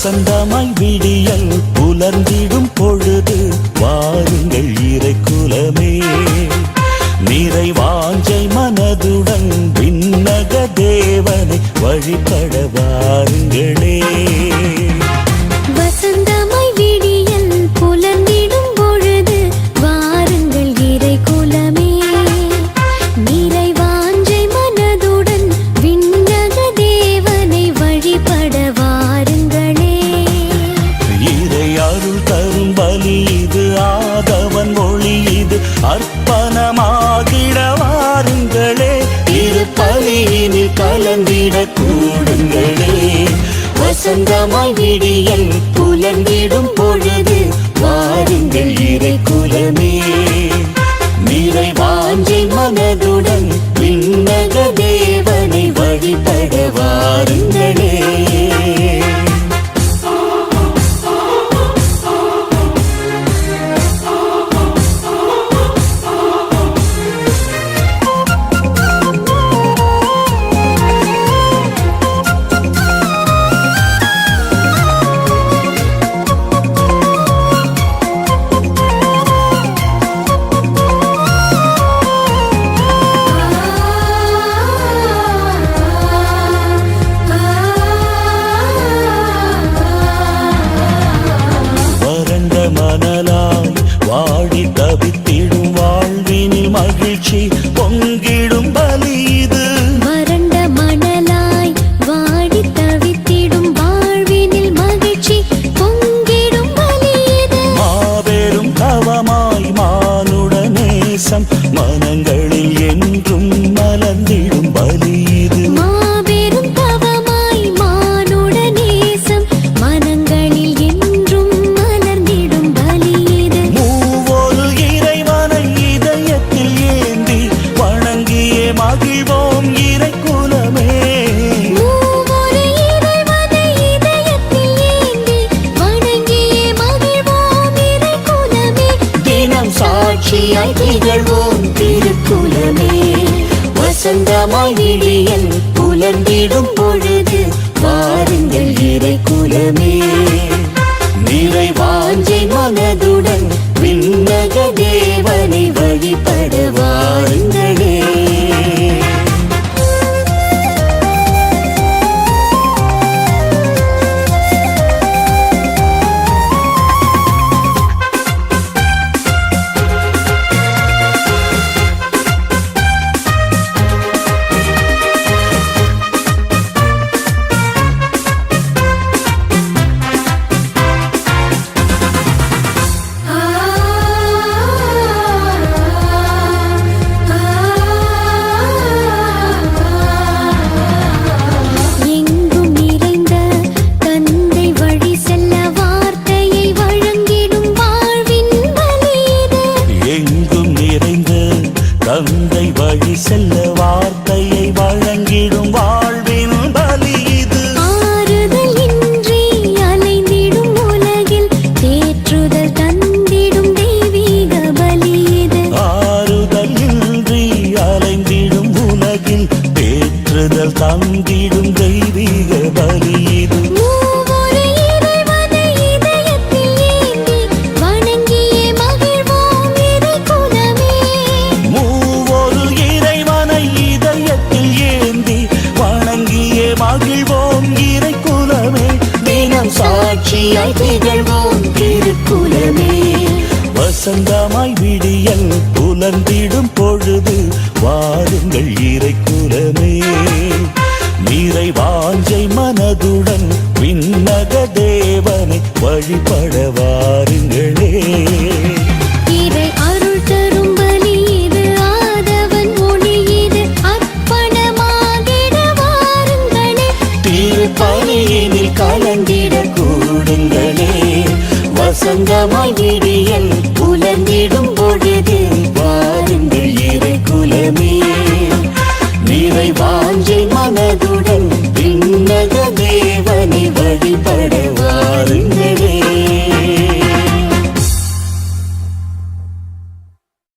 வசந்தமாய் விடியல் புலர்ந்திடும் பொழுது வாருங்கள் இறைக்குலமே. நிறைவாஞ்சை மனதுடன் விண்ணக தேவனை வழிபட வாருங்களே. வசந்தமாய் விடியல் புலர்ந்திடும் பொழுது வாருங்கள் இறைக்குலமே. நிறைவாஞ்சை மனதுடன் விண்ணக தேவனை வழிபட வாருங்களே. இறை அருள் தரும் பலி இது, ஆதவன் மொழி இது, அர்ப்பணமாகிட வாருங்களே. இரு பலியினில் கலந்திட கூடுங்களே. வசந்தமாய் விடியல் புலர்ந்திடும் பொழுது வாருங்கள் இறைக்குலமே. நிறைவாஞ்சை மனதுடன் விண்ணக தேவனை வழிபட வாருங்களே. மணலாய் வாடி தவித்திடும் வாழ்வினில் மகிழ்ச்சி பொங்கிடும் பலி இது. வறண்ட மணலாய் வாடி தவித்திடும் வாழ்வினில் மகிழ்ச்சி பொங்கிடும் பலி இது. மாபெரும் தவமாய் மானுட நேசம் மனங்களில் என்றும் மலர்ந்திடும் பலி இது. மாபெரும் தவமாய் மானுட நேசம் மனங்களில் என்றும் மலர்ந்திடும் பலி இது. மூவொரு இறைவனை இதயத்தில் ஏந்தி வணங்கியே மகிழ்வோம் இறைக்குலமே. மூவொரு இறைவனை இதயத்தில் ஏந்தி வணங்கியே மகிழ்வோம் இறைக்குலமே. தினம் சாட்சியாய் திகழ்வோம் திருக்குலமே. வசந்தமாய் விடியல் புலர்ந்திடும் பொழுது வாருங்கள் இறைக்குலமே. நிறைவாஞ்சை மனதுடன் விண்ணக தேவனை வழிபட வாருங்களே. எங்கும் நிறைந்த தந்தை வழி செல்ல வார்த்தையை வழங்கிடும் வாழ்வின் பலி இது. எங்கும் நிறைந்த தந்தை வழி செல்ல வார்த்தையை வழங்கிடும் வாழ்வின் பலி இது. ஆறுதல் இன்றி அலைந்திடும் உலகில் தேற்றுதல் தந்திடும் தெய்வீக பலி இது. ஆறுதல் இன்றி அலைந்திடும் உலகில் தேற்றுதல் தந்திடும் தெய்வீக பலி இது. மூவொரு இறைவனை இதயத்தில் ஏந்தி வணங்கியே மகிழ்வோம் இறைக்குலமே. மூவொரு இறைவனை இதயத்தில் ஏந்தி வணங்கியே மகிழ்வோம் இறைக்குலமே. தினம் சாட்சியாய் திகழ்வோம் திருக்குலமே. வசந்தமாய் விடியல் புலர்ந்திடும் பொழுது வாருங்கள் இறைக்குலமே. நிறைவாஞ்சை மனதுடன் விண்ணக தேவனை வழிபட வாருங்களே. இறை அருள் தரும் பலி இது, ஆதவன் மொழி இது, அர்ப்பணமாகிட வாருங்களே. திருப்பலியினில் கலந்திட கூடுங்களே. வசந்தமாய் விடியல் புலர்ந்திடும்